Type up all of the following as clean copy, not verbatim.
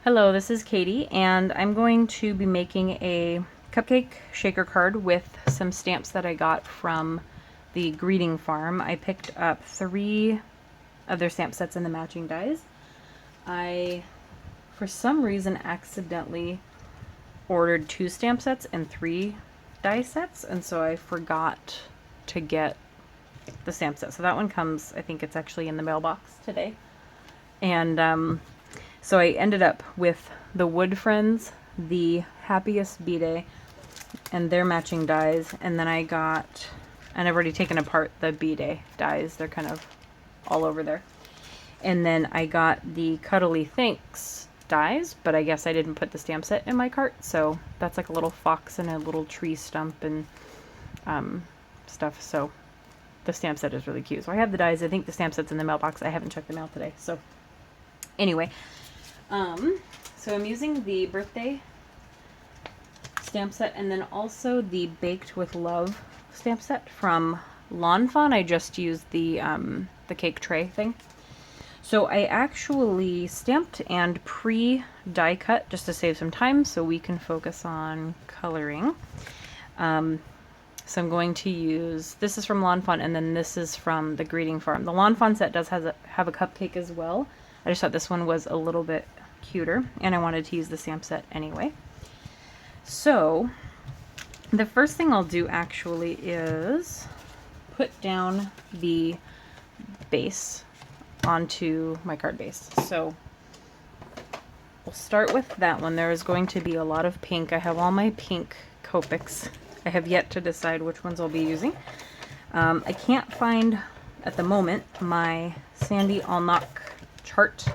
Hello, this is Katie, and I'm going to be making a cupcake shaker card with some stamps that I got from the greeting farm. I picked up 3 of their stamp sets in the matching dies. I, for some reason, accidentally ordered 2 stamp sets and 3 die sets, and so I forgot to get the stamp set. So that one comes, I think it's actually in the mailbox today. And so I ended up with the Wood Friends, the Happiest B-Day, and their matching dies. And then and I've already taken apart the B-Day dies. They're kind of all over there. And then I got the Cuddly Thanks dies, but I guess I didn't put the stamp set in my cart. So that's like a little fox and a little tree stump and stuff. So the stamp set is really cute. So I have the dies. I think the stamp set's in the mailbox. I haven't checked the mail today. So anyway. So I'm using the birthday stamp set and then also the Baked with Love stamp set from Fawn. I just used the cake tray thing. So I actually stamped and pre-die cut just to save some time so we can focus on coloring. So I'm going to use, this is from Fawn and then this is from the Greeting Farm. The Fawn set does have a cupcake as well. I just thought this one was a little bit cuter, and I wanted to use the stamp set anyway. So the first thing I'll do actually is put down the base onto my card base. So we'll start with that one. There is going to be a lot of pink. I have all my pink Copics. I have yet to decide which ones I'll be using. I can't find, at the moment, my Sandy Alnock chart,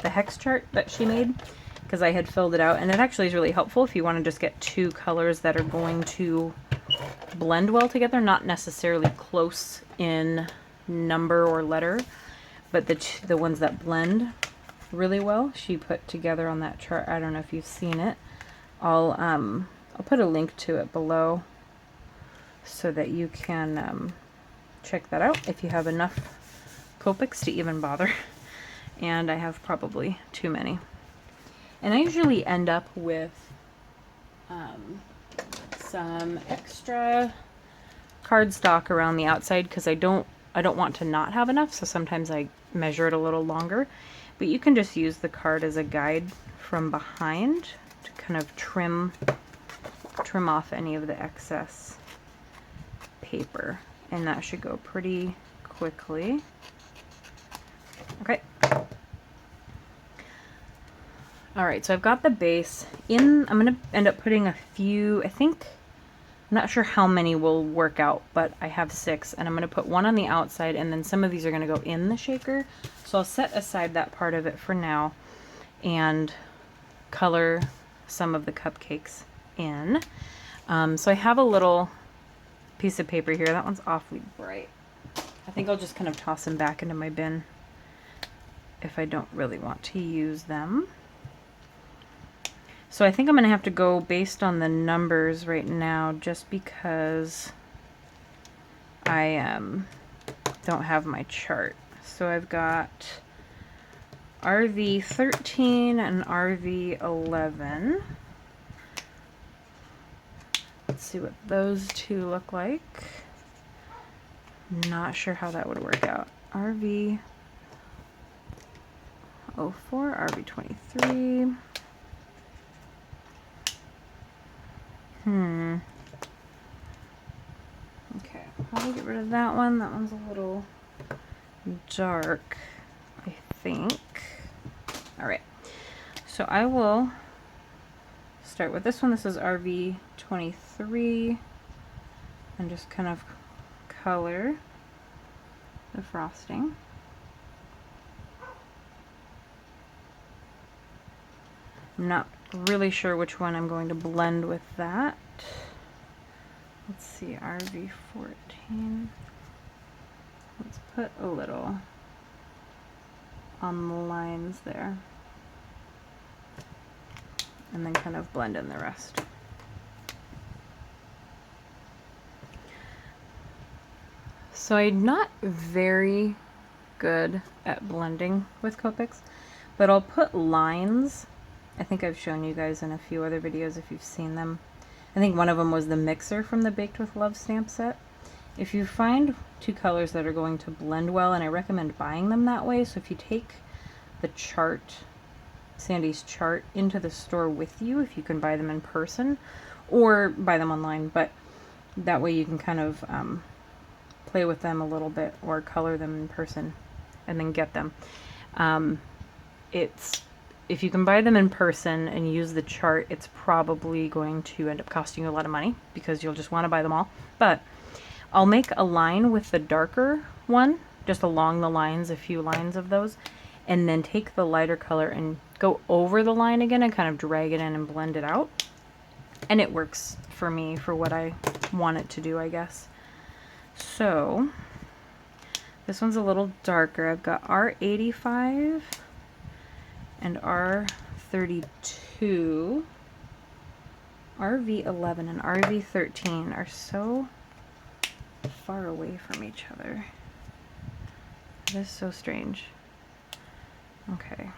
the hex chart that she made, because I had filled it out, and it actually is really helpful if you want to just get 2 colors that are going to blend well together, not necessarily close in number or letter, but the ones that blend really well. She put together on that chart. I don't know if you've seen it. I'll put a link to it below so that you can check that out if you have enough Copics to even bother. And I have probably too many. And I usually end up with some extra cardstock around the outside because I don't want to not have enough, so sometimes I measure it a little longer. But you can just use the card as a guide from behind to kind of trim off any of the excess paper, and that should go pretty quickly. Okay. Alright, so I've got the base in. I'm going to end up putting a few, I'm not sure how many will work out, but I have 6, and I'm going to put 1 on the outside, and then some of these are going to go in the shaker. So I'll set aside that part of it for now and color some of the cupcakes in. So I have a little piece of paper here. That one's awfully bright. I think I'll just kind of toss them back into my bin if I don't really want to use them. So I think I'm going to have to go based on the numbers right now just because I don't have my chart. So I've got RV 13 and RV 11. Let's see what those 2 look like. Not sure how that would work out. RV 04, RV 23. Okay, how do I get rid of that one? That one's a little dark, I think. Alright, so I will start with this one. This is RV 23, and just kind of color the frosting. I'm not really sure which one I'm going to blend with that. Let's see, RV 14. Let's put a little on the lines there. And then kind of blend in the rest. So I'm not very good at blending with Copics, but I'll put lines I think I've shown you guys in a few other videos if you've seen them. I think one of them was the mixer from the Baked with Love stamp set. If you find two colors that are going to blend well, and I recommend buying them that way, so if you take the chart, Sandy's chart, into the store with you, if you can buy them in person, or buy them online, but that way you can kind of play with them a little bit, or color them in person and then get them. If you can buy them in person and use the chart, it's probably going to end up costing you a lot of money because you'll just want to buy them all. But I'll make a line with the darker one, just along the lines, a few lines of those, and then take the lighter color and go over the line again and kind of drag it in and blend it out. And it works for me for what I want it to do, I guess. So this one's a little darker. I've got R85 and R32. RV11 and RV13 are so far away from each other. It is so strange. Okay,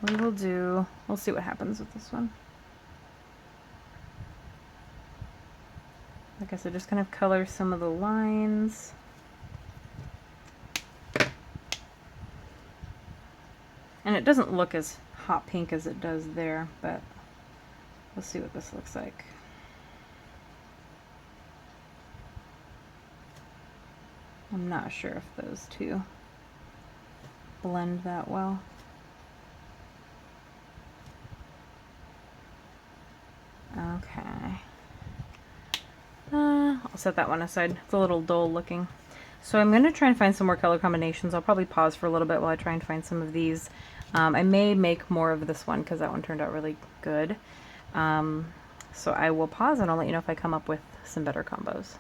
we'll see what happens with this one. I guess I just kind of color some of the lines. And it doesn't look as hot pink as it does there, but we'll see what this looks like. I'm not sure if those two blend that well. Okay. I'll set that one aside. It's a little dull looking. So I'm going to try and find some more color combinations. I'll probably pause for a little bit while I try and find some of these. I may make more of this one because that one turned out really good. So I will pause and I'll let you know if I come up with some better combos.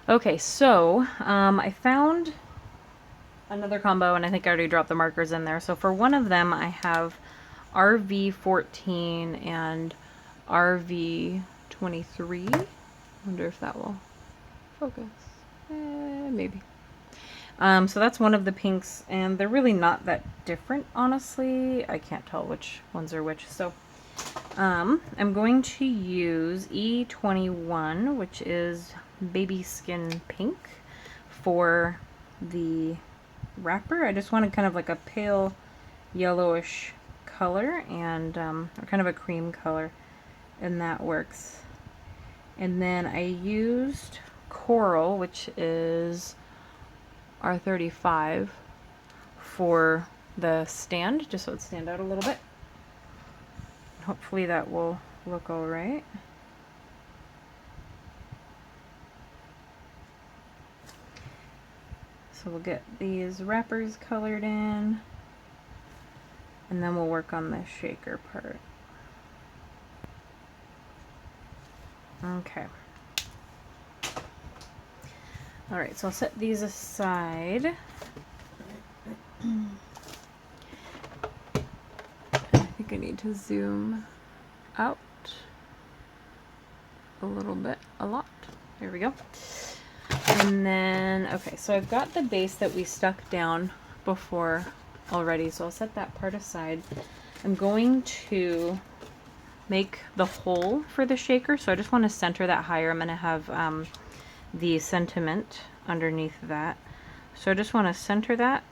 Okay, so I found another combo, and I think I already dropped the markers in there. So for one of them I have RV14 and RV23. Wonder if that will focus. Maybe. So that's one of the pinks, and they're really not that different, honestly. I can't tell which ones are which. So I'm going to use E21, which is baby skin pink, for the wrapper. I just wanted kind of like a pale yellowish color, and or kind of a cream color, and that works. And then I used Coral, which is R35, for the stand, just so it stand out a little bit. Hopefully that will look all right. So we'll get these wrappers colored in, and then we'll work on the shaker part. Okay. Alright, so I'll set these aside. I think I need to zoom out a little bit, a lot. There we go. And then, okay, so I've got the base that we stuck down before already, so I'll set that part aside. I'm going to make the hole for the shaker, so I just want to center that higher. I'm going to have the sentiment underneath that. So I just want to center that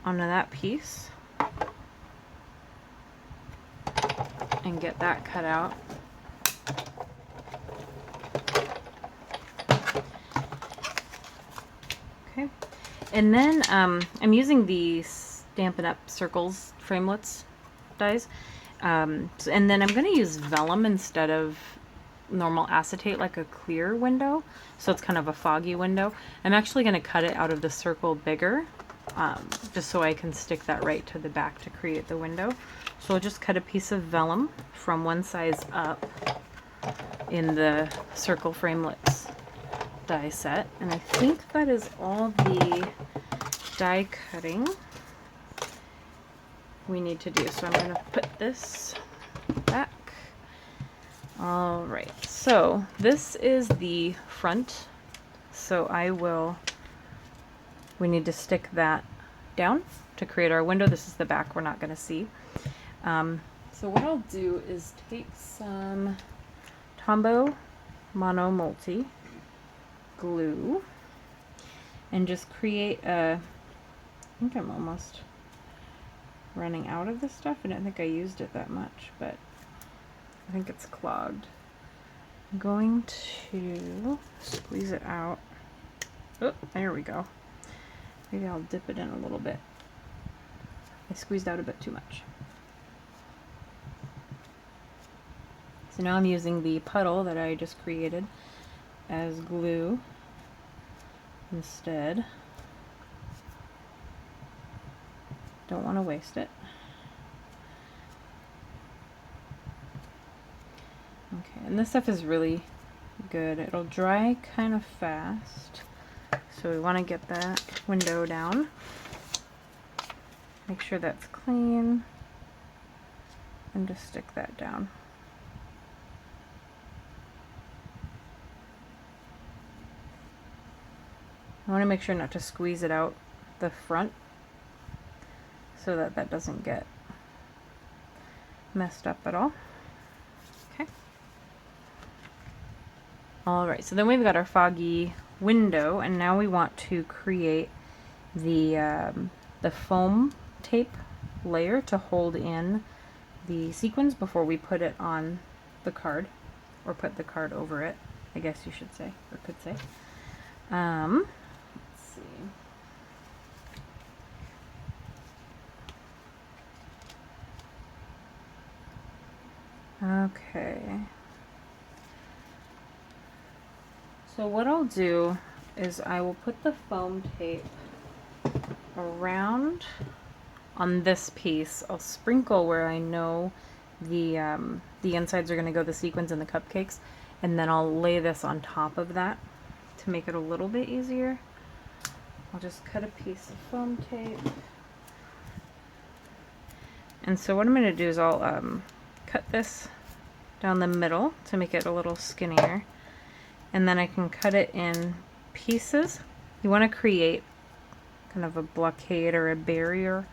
onto that piece and get that cut out. Okay, and then I'm using the Stampin' Up! Circles framelits dies, and then I'm going to use vellum instead of normal acetate, like a clear window, so it's kind of a foggy window. I'm actually going to cut it out of the circle bigger, just so I can stick that right to the back to create the window. So I'll just cut a piece of vellum from one size up in the circle framelits die set, and I think that is all the die cutting we need to do. So I'm going to put this back. Alright, so this is the front, so we need to stick that down to create our window. This is the back we're not going to see. So what I'll do is take some Tombow Mono Multi glue and just create a, I think I'm almost running out of this stuff. I didn't think I used it that much, but I think it's clogged. I'm going to squeeze it out. Oh, there we go. Maybe I'll dip it in a little bit. I squeezed out a bit too much. So now I'm using the puddle that I just created as glue instead. Don't want to waste it. Okay, and this stuff is really good. It'll dry kind of fast. So we want to get that window down. Make sure that's clean. And just stick that down. I want to make sure not to squeeze it out the front so that that doesn't get messed up at all. Okay. Alright, so then we've got our foggy window, and now we want to create the foam tape layer to hold in the sequins before we put it on the card, or put the card over it, I guess you should say, or could say. Let's see. Okay. So what I'll do is I will put the foam tape around on this piece. I'll sprinkle where I know the insides are going to go, the sequins and the cupcakes, and then I'll lay this on top of that to make it a little bit easier. I'll just cut a piece of foam tape. And so what I'm going to do is I'll cut this down the middle to make it a little skinnier, and then I can cut it in pieces. You want to create kind of a blockade or a barrier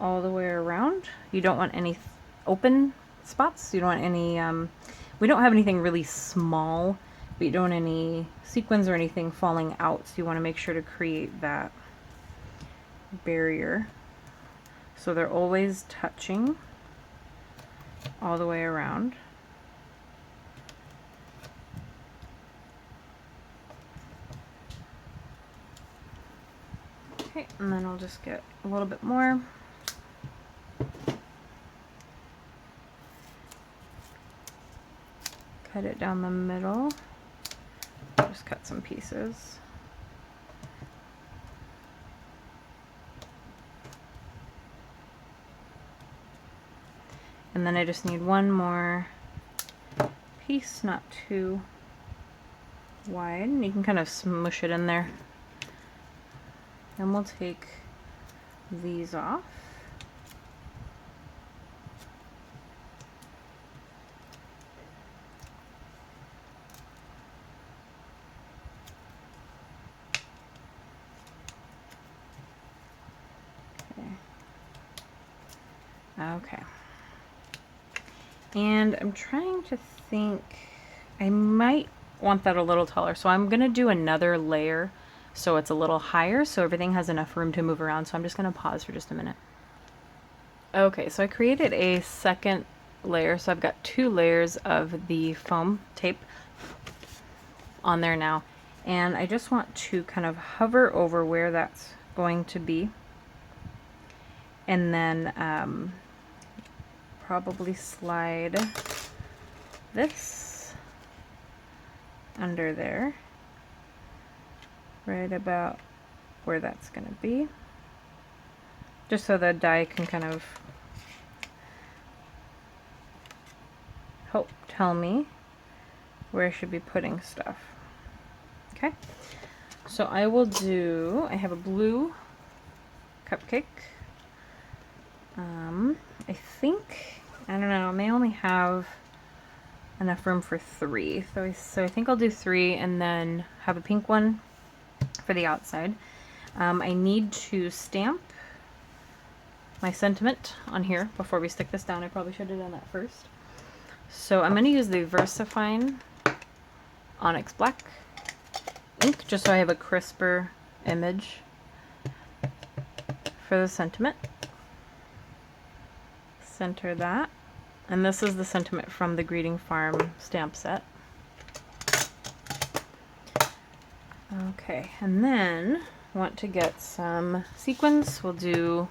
all the way around. You don't want any open spots. You don't want any, we don't have anything really small, but you don't want any sequins or anything falling out, so you want to make sure to create that barrier so they're always touching all the way around. Okay, and then I'll just get a little bit more. Cut it down the middle. Just cut some pieces. And then I just need one more piece, not too wide. And you can kind of smush it in there. Then we'll take these off. Okay. And I'm trying to think, I might want that a little taller, so I'm going to do another layer so it's a little higher so everything has enough room to move around. So I'm just going to pause for just a minute. Okay, so I created a second layer, so I've got 2 layers of the foam tape on there now, and I just want to kind of hover over where that's going to be, and then probably slide this under there, right about where that's going to be, just so the die can kind of help tell me where I should be putting stuff. Okay, so I will do, I have a blue cupcake. I think, I don't know, I may only have enough room for 3. So I think I'll do 3 and then have a pink one for the outside. I need to stamp my sentiment on here before we stick this down. I probably should have done that first. So I'm going to use the VersaFine Onyx Black ink just so I have a crisper image for the sentiment. Center that. And this is the sentiment from the Greeting Farm stamp set. Okay, and then want to get some sequins. We'll do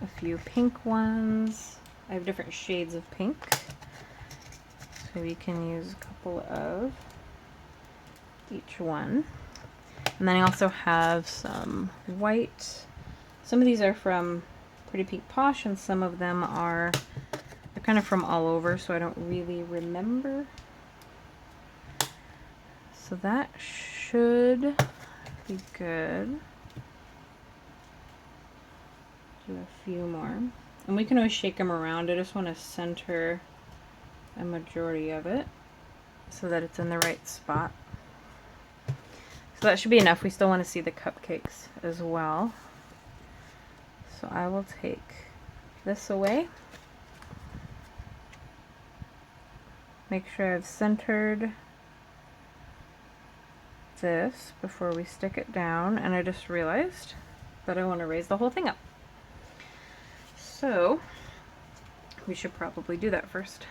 a few pink ones. I have different shades of pink, so we can use a couple of each one. And then I also have some white. Some of these are from Pretty Pink Posh, and some of them are, they're kind of from all over, so I don't really remember. So that should be good. Do a few more. And we can always shake them around. I just want to center a majority of it so that it's in the right spot. So that should be enough. We still want to see the cupcakes as well. So I will take this away. Make sure I've centered this before we stick it down, and I just realized that I want to raise the whole thing up. So we should probably do that first.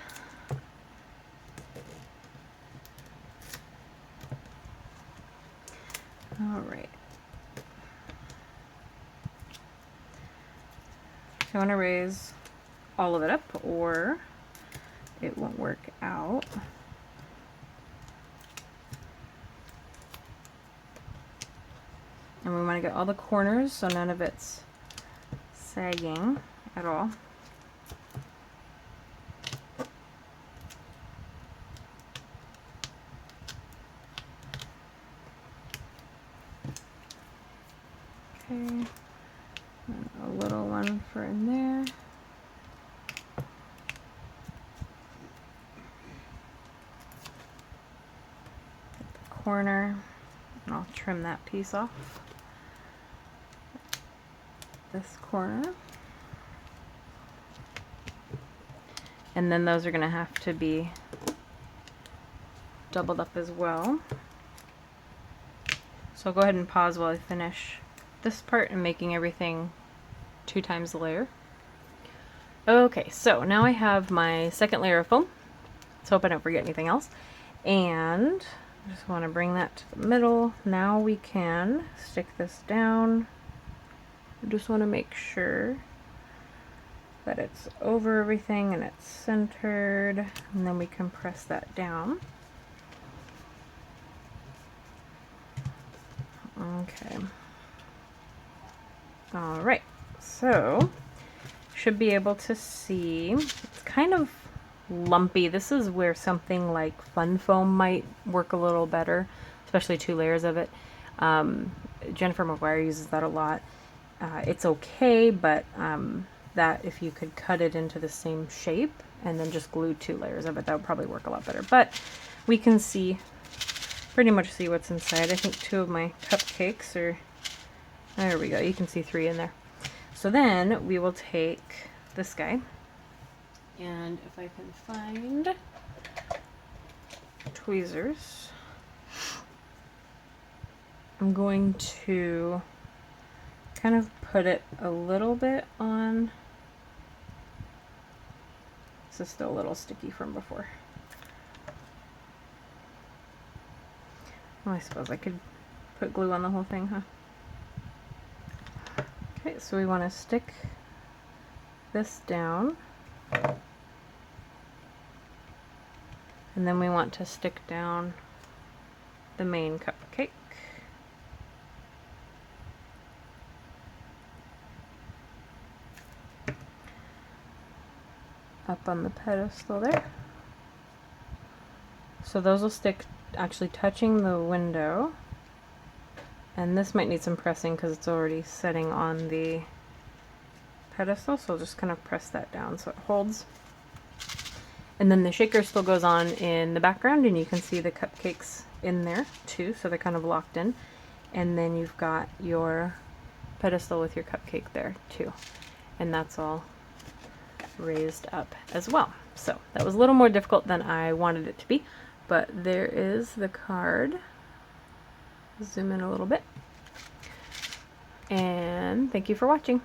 All right. So I want to raise all of it up or it won't work out. And we want to get all the corners so none of it's sagging at all. Okay, and a little one for in there. Get the corner, and I'll trim that piece off. This corner. And then those are going to have to be doubled up as well. So I'll go ahead and pause while I finish this part and making everything 2 times the layer. Okay, so now I have my second layer of foam. Let's hope I don't forget anything else. And I just want to bring that to the middle. Now we can stick this down. I just want to make sure that it's over everything and it's centered, and then we can press that down. Okay. All right, so should be able to see, it's kind of lumpy. This is where something like Fun Foam might work a little better, especially 2 layers of it. Jennifer McGuire uses that a lot. It's okay, but that if you could cut it into the same shape and then just glue 2 layers of it, that would probably work a lot better. But we can see, pretty much see what's inside. I think 2 of my cupcakes are, there we go, you can see 3 in there. So then we will take this guy, and if I can find tweezers, I'm going to kind of put it a little bit on. This is still a little sticky from before. Well, I suppose I could put glue on the whole thing, huh? Okay, so we want to stick this down. And then we want to stick down the main cupcake. Up on the pedestal there. So those will stick actually touching the window, and this might need some pressing because it's already setting on the pedestal, so I'll just kind of press that down so it holds. And then the shaker still goes on in the background, and you can see the cupcakes in there too, so they're kind of locked in. And then you've got your pedestal with your cupcake there too. And that's all raised up as well. So that was a little more difficult than I wanted it to be, but there is the card. Zoom in a little bit. And thank you for watching.